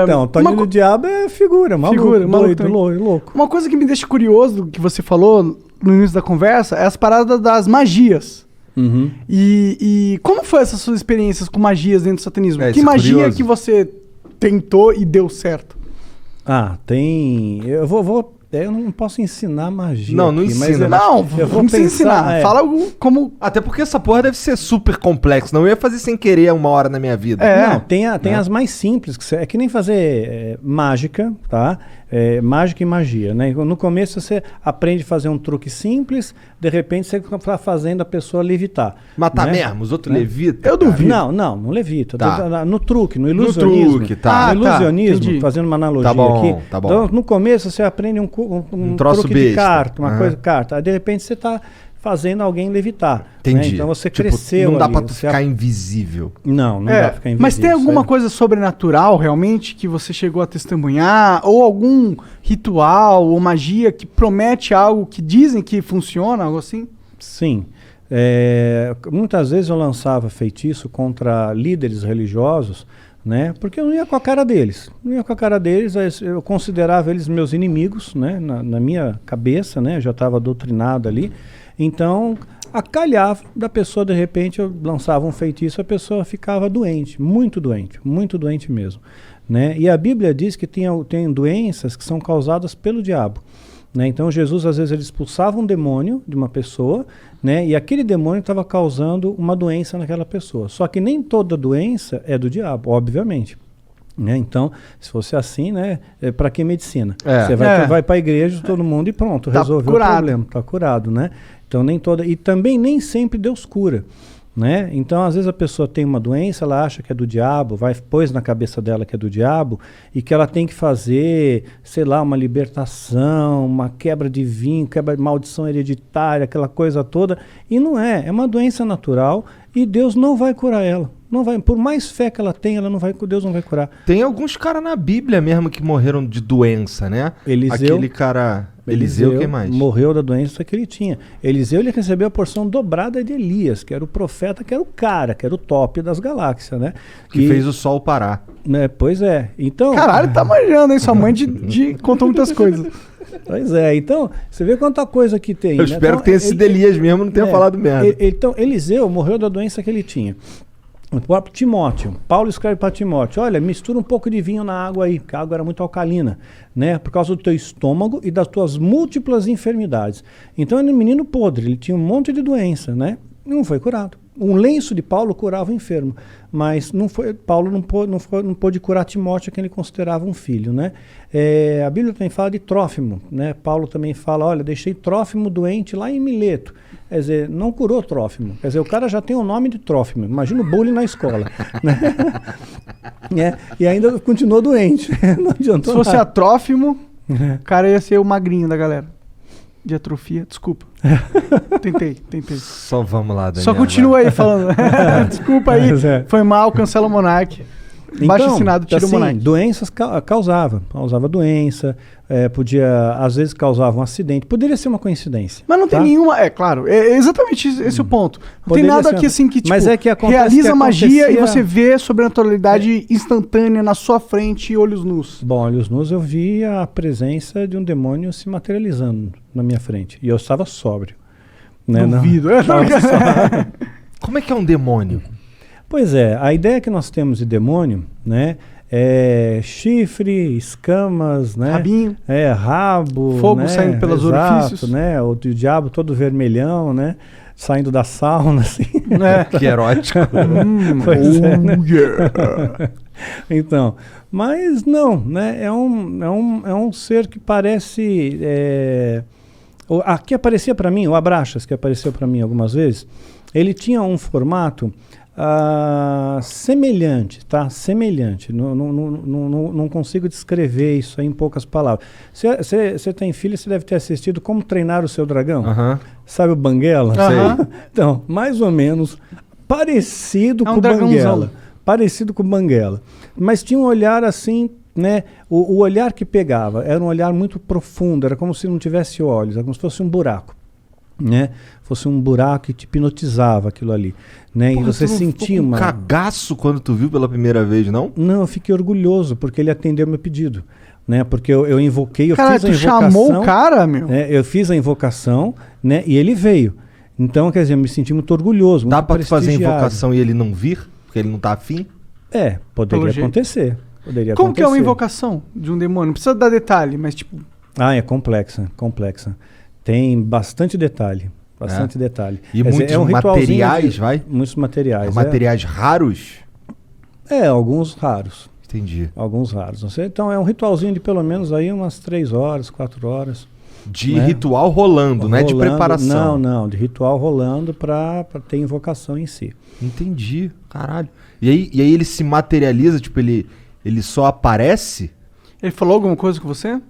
Então, Toninho do Diabo é figura, maluco, louco. Uma coisa que me deixa curioso do que você falou no início da conversa é as paradas das magias. Uhum. E como foi essas suas experiências com magias dentro do satanismo? Que isso é magia curioso. que você tentou e deu certo? Tem... Eu não posso ensinar magia. Não aqui, ensina. mas eu vou não precisa ensinar. Fala algo como... Até porque essa porra deve ser super complexo. Não eu ia fazer sem querer uma hora na minha vida. Não, tem as mais simples. É que nem fazer mágica, tá? Mágica e magia, né? No começo você aprende a fazer um truque simples, de repente você está fazendo a pessoa levitar. Matar né? mesmo, os outros levitam. Eu duvido. Não levita. Tá. No truque, no ilusionismo. No truque, tá. No ilusionismo, entendi. fazendo uma analogia Tá bom, aqui. tá bom. Então, no começo você aprende um troço truque de besta. carta, uma coisa de carta. Aí, de repente, você está fazendo alguém levitar. Entendi. Né? Então, você Tipo, cresceu não dá ali, pra tu você ficar invisível. Não dá pra ficar invisível. Mas tem alguma Isso coisa sobrenatural, realmente, que você chegou a testemunhar? Ou algum ritual ou magia que promete algo que dizem que funciona, algo assim? Sim. Muitas vezes eu lançava feitiço contra líderes religiosos, né? Porque eu não ia com a cara deles. Eu considerava eles meus inimigos, né? Na minha cabeça, né? Eu já estava doutrinado ali. Então, acalhava da pessoa, de repente, eu lançava um feitiço, a pessoa ficava doente muito doente mesmo. Né? E a Bíblia diz que tem doenças que são causadas pelo diabo. Né? Então Jesus às vezes ele expulsava um demônio de uma pessoa, né? E aquele demônio estava causando uma doença naquela pessoa. Só que nem toda doença é do diabo, obviamente. Né? Então, se fosse assim, né? Para que medicina? Você vai para a igreja, todo mundo e pronto, resolveu o problema, está curado. Né? Então nem toda. E também nem sempre Deus cura. Né? Então, às vezes a pessoa tem uma doença, ela acha que é do diabo, pôs na cabeça dela que é do diabo e que ela tem que fazer, sei lá, uma libertação, uma quebra de vinho, quebra de maldição hereditária, aquela coisa toda. E não é uma doença natural e Deus não vai curar ela. Não vai, por mais fé que ela tenha, Deus não vai curar. Tem alguns caras na Bíblia mesmo que morreram de doença, né? Aquele cara... Eliseu, quem mais? Morreu da doença que ele tinha. Eliseu, ele recebeu a porção dobrada de Elias, que era o profeta, que era o cara, que era o top das galáxias, né? Que fez o sol parar. Né, pois é. Então... Caralho, tá manjando, hein? Sua mãe contou muitas coisas. Pois é. Então, você vê quanta coisa que tem. Eu espero então, que tenha sido Elias mesmo, não tenha falado merda. Então, Eliseu morreu da doença que ele tinha. O próprio Timóteo, Paulo escreve para Timóteo, olha, mistura um pouco de vinho na água aí, porque a água era muito alcalina, né? Por causa do teu estômago e das tuas múltiplas enfermidades. Então ele era um menino podre, ele tinha um monte de doença, né? Não foi curado. Um lenço de Paulo curava o enfermo, mas Paulo não pôde curar Timóteo, que ele considerava um filho, né? A Bíblia também fala de Trófimo, né? Paulo também fala, olha, deixei Trófimo doente lá em Mileto. Quer dizer, não curou Trófimo. Quer dizer, o cara já tem o nome de Trófimo. Imagina o bullying na escola. Né? E ainda continuou doente. Não adiantou Se fosse nada. a Trófimo, o cara ia ser o magrinho da galera. De atrofia, desculpa. Tentei. Só vamos lá, Daniel. Só continua aí falando. Desculpa aí, foi mal, cancela o Monark. Baixo assinado, tira o Monark. Doenças causava doença, às vezes causava um acidente, poderia ser uma coincidência. Mas não tem nenhuma, claro, é exatamente esse o ponto. Não Poderia tem nada ser, aqui assim que, tipo, mas é que realiza magia e você vê sobrenaturalidade instantânea na sua frente e olhos nus. Bom, olhos nus eu vi a presença de um demônio se materializando na minha frente, e eu estava sóbrio. Né? Duvido. Como é que é um demônio? Pois é, a ideia que nós temos de demônio, né, é chifre, escamas, né, rabinho, rabo, fogo, né, saindo pelos orifícios, né, o diabo todo vermelhão, né, saindo da sauna, assim. Que erótico. Pois é, né? Então, mas não, né, é um ser que parece, que aparecia para mim, o Abraxas, que apareceu para mim algumas vezes, ele tinha um formato semelhante, tá? Semelhante. Não consigo descrever isso aí em poucas palavras. Você tem filho, você deve ter assistido Como Treinar o Seu Dragão. Sabe o Banguela? Então, mais ou menos parecido com o Banguela. Parecido com o Banguela. Mas tinha um olhar assim, né? O olhar que pegava era um olhar muito profundo, era como se não tivesse olhos, era como se fosse um buraco. né? Fosse um buraco que te hipnotizava aquilo ali, né? Porra, e você sentia um cagaço quando tu viu pela primeira vez, não? Não, eu fiquei orgulhoso, porque ele atendeu meu pedido, né? Porque eu invoquei, eu cara, fiz a invocação. Chamou o cara, meu? Né? Eu fiz a invocação, né? E ele veio. Então, quer dizer, eu me senti muito orgulhoso, Dá muito pra tu fazer a prestigiado. invocação e ele não vir? Porque ele não tá afim? Poderia acontecer. Como que é uma invocação de um demônio? Não precisa dar detalhe, mas tipo... É complexa. Tem bastante detalhe. Detalhe. E muitos materiais, Muitos materiais. Materiais raros? Alguns raros. Entendi. Alguns raros. Então é um ritualzinho de pelo menos aí umas 3 horas, 4 horas. De ritual rolando, não é de preparação. Não, de ritual rolando pra ter invocação em si. Entendi, caralho. E aí ele se materializa, tipo, ele só aparece? Ele falou alguma coisa com você?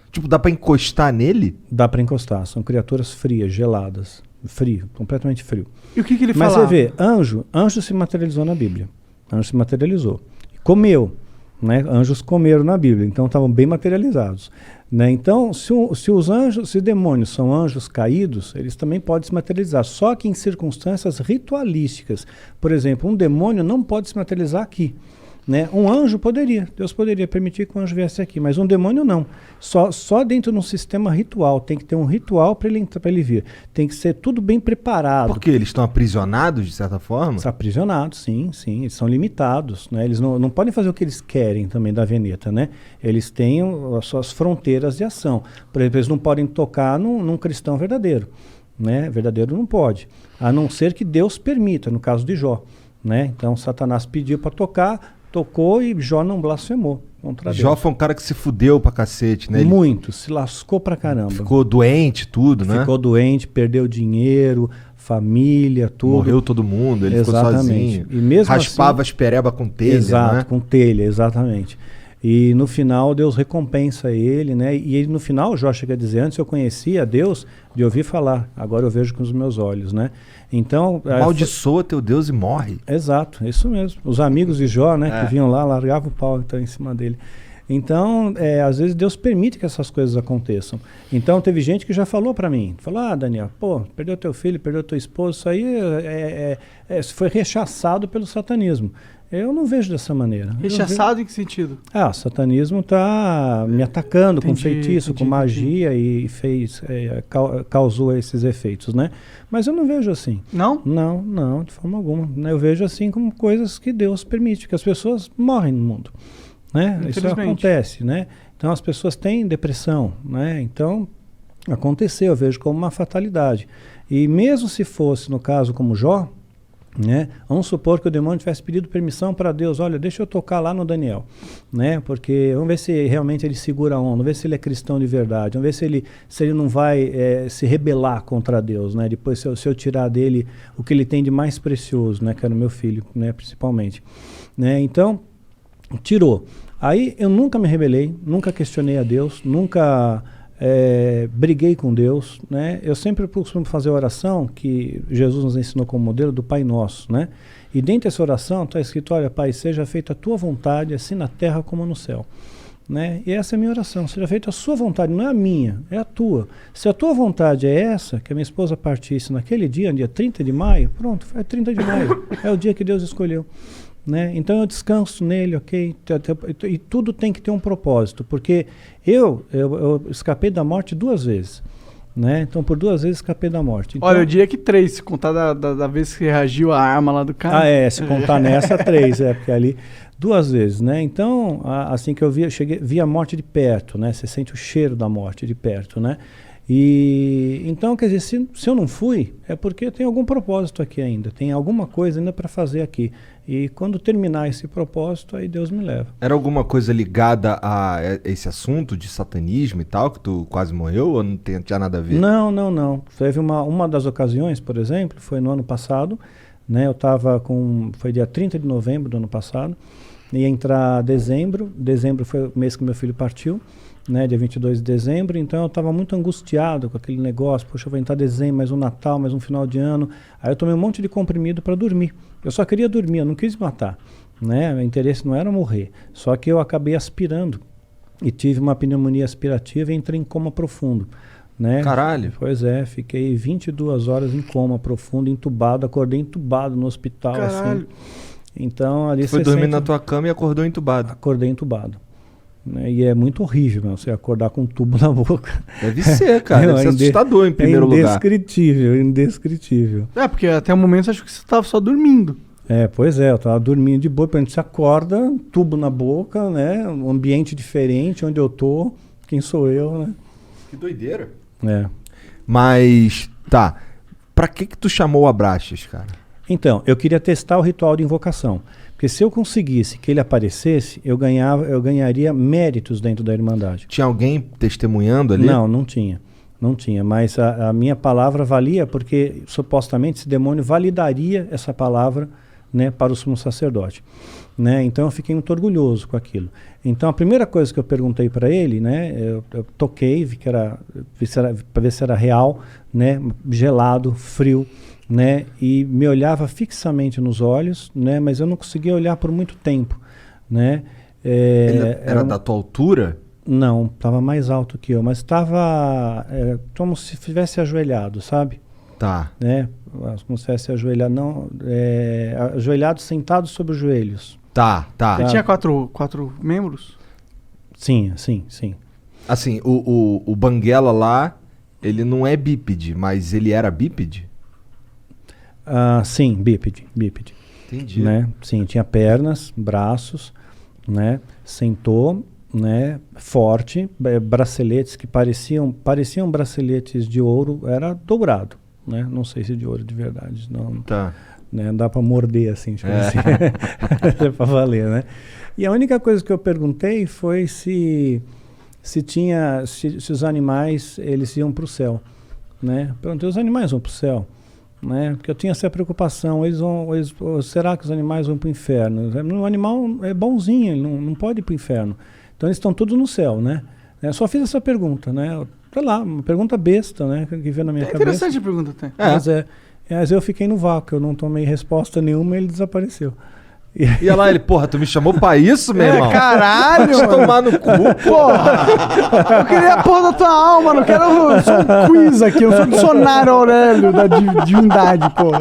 Tipo, dá pra encostar nele? Dá pra encostar, são criaturas frias, geladas. Frio, completamente frio. E o que ele falava? Mas você vê, anjo se materializou na Bíblia. Anjo se materializou. Comeu, né? Anjos comeram na Bíblia, então estavam bem materializados. Né? Então, se demônios são anjos caídos, eles também podem se materializar, só que em circunstâncias ritualísticas. Por exemplo, um demônio não pode se materializar aqui. Né? Um anjo poderia, Deus poderia permitir que um anjo viesse aqui, mas um demônio não. Só dentro de um sistema ritual, tem que ter um ritual para ele vir. Tem que ser tudo bem preparado. Por quê? Eles estão aprisionados, de certa forma? Estão aprisionados, sim, eles são limitados. Né? Eles não podem fazer o que eles querem também da Veneta, né? Eles têm as suas fronteiras de ação. Por exemplo, eles não podem tocar num cristão verdadeiro. Né? Verdadeiro não pode, a não ser que Deus permita, no caso de Jó. Né? Então Satanás pediu para tocar, tocou e Jó não blasfemou contra Deus. Jó foi um cara que se fudeu pra cacete, né? Muito, se lascou pra caramba. Ficou doente, tudo, né? Ficou doente, perdeu dinheiro, família, tudo. Morreu todo mundo, ele ficou sozinho. E mesmo raspava assim, as pereba com telha, exato, né? com telha, exatamente. E no final Deus recompensa ele, né? E ele, no final, Jó chega a dizer, antes eu conhecia Deus de ouvir falar, agora eu vejo com os meus olhos, né? Então... Amaldiçoa teu Deus e morre. Exato, isso mesmo. Os amigos de Jó, né, que vinham lá, largavam o pau que tá em cima dele. Então, às vezes Deus permite que essas coisas aconteçam. Então, teve gente que já falou para mim, falou, Daniel, perdeu teu filho, perdeu tua esposa, isso aí foi rechaçado pelo satanismo. Eu não vejo dessa maneira. Rechaçado em que sentido? O satanismo está me atacando com feitiço, com magia e causou esses efeitos, né? Mas eu não vejo assim. Não? Não, de forma alguma. Eu vejo assim como coisas que Deus permite, que as pessoas morrem no mundo. Né? Isso acontece, né? Então as pessoas têm depressão, né? Então aconteceu, eu vejo como uma fatalidade. E mesmo se fosse, no caso como Jó, né? Vamos supor que o demônio tivesse pedido permissão para Deus, olha, deixa eu tocar lá no Daniel, né? Porque vamos ver se realmente ele segura a onda, vamos ver se ele é cristão de verdade, vamos ver se ele não vai se rebelar contra Deus, né? Depois se eu tirar dele o que ele tem de mais precioso, né? Que era o meu filho, né? Principalmente, né? Então, tirou. Aí eu nunca me rebelei, nunca questionei a Deus, nunca briguei com Deus, né? Eu sempre costumo fazer a oração que Jesus nos ensinou como modelo do Pai Nosso, né? E dentro dessa oração está escrito, olha, Pai, seja feita a tua vontade, assim na terra como no céu. Né? E essa é a minha oração, seja feita a sua vontade, não é a minha, é a tua. Se a tua vontade é essa, que a minha esposa partisse naquele dia, no dia 30 de maio, pronto, é 30 de maio, é o dia que Deus escolheu. Né? Então eu descanso nele, ok? E tudo tem que ter um propósito, porque eu escapei da morte 2 vezes. Né? Então por 2 vezes escapei da morte. Então, olha, eu diria que 3, se contar da vez que reagiu a arma lá do cara. Se contar nessa 3, porque ali 2 vezes, né? Então, assim que eu vi a morte de perto, né? Você sente o cheiro da morte de perto, né? E então, quer dizer, se eu não fui, é porque tem algum propósito aqui ainda, tem alguma coisa ainda para fazer aqui. E quando terminar esse propósito, aí Deus me leva. Era alguma coisa ligada a esse assunto de satanismo e tal, que tu quase morreu, ou não tinha nada a ver? Não. Teve uma das ocasiões, por exemplo, foi no ano passado, né? Eu estava foi dia 30 de novembro do ano passado, ia entrar dezembro foi o mês que meu filho partiu, né, dia 22 de dezembro, então eu estava muito angustiado com aquele negócio, poxa, eu vou entrar dezembro, mais um Natal, mais um final de ano, aí eu tomei um monte de comprimido para dormir, eu só queria dormir, eu não quis matar, né, meu interesse não era morrer, só que eu acabei aspirando, e tive uma pneumonia aspirativa e entrei em coma profundo, né? Caralho. Pois é, fiquei 22 horas em coma profundo, entubado, acordei entubado no hospital, Caralho. assim. Então, ali Você foi você dormir sente- na tua cama e acordou entubado. Acordei entubado. Né? E é muito horrível, meu, você acordar com um tubo na boca. Deve ser, cara. Deve ser assustador em primeiro é lugar. indescritível, indescritível. É, porque até o momento eu acho que você tava só dormindo. Pois é, eu tava dormindo de boa, a gente se acorda, tubo na boca, né? Um ambiente diferente, onde eu tô, quem sou eu, né? Que doideira. É. Mas, tá. Pra que tu chamou o Abraxas, cara? Então, eu queria testar o ritual de invocação. Porque se eu conseguisse que ele aparecesse, eu ganharia méritos dentro da Irmandade. Tinha alguém testemunhando ali? Não tinha. Não tinha, mas a minha palavra valia porque supostamente esse demônio validaria essa palavra, né, para o sumo sacerdote. Né? Então eu fiquei muito orgulhoso com aquilo. Então a primeira coisa que eu perguntei para ele, né, eu toquei, para ver se era real, né, gelado, frio, né, e me olhava fixamente nos olhos, né, mas eu não conseguia olhar por muito tempo, né. Ele era da tua altura? Não, estava mais alto que eu, mas estava como se estivesse ajoelhado, sabe? Tá. Né? Como se estivesse ajoelhado, não, ajoelhado, sentado sobre os joelhos. Tá. Ele tinha quatro membros? Sim. Assim, o Banguela lá, ele não é bípede, mas ele era bípede? Sim, bípede. Entendi. Né? Sim, tinha pernas, braços, né? Sentou, né? Forte, braceletes que pareciam braceletes de ouro, era dourado, né? Não sei se de ouro de verdade, não. Tá. Né? Dá para morder assim, tipo assim. É para valer, né? E a única coisa que eu perguntei foi se os animais eles iam para o céu, né? Perguntei, os animais vão para o céu, né? Porque eu tinha essa preocupação, ou será que os animais vão para o inferno? O animal é bonzinho, ele não pode ir para o inferno. Então eles estão todos no céu, né? Eu só fiz essa pergunta, né? Sei lá, uma pergunta besta, né? Que veio na minha cabeça. Interessante a pergunta até. Mas eu fiquei no vácuo, eu não tomei resposta nenhuma e ele desapareceu. E lá ele, porra, tu me chamou pra isso, meu irmão? Caralho! Te tomar no cu, Porra! Eu queria a porra da tua alma, não quero só um quiz aqui, eu sou dicionário Aurélio da divindade, porra.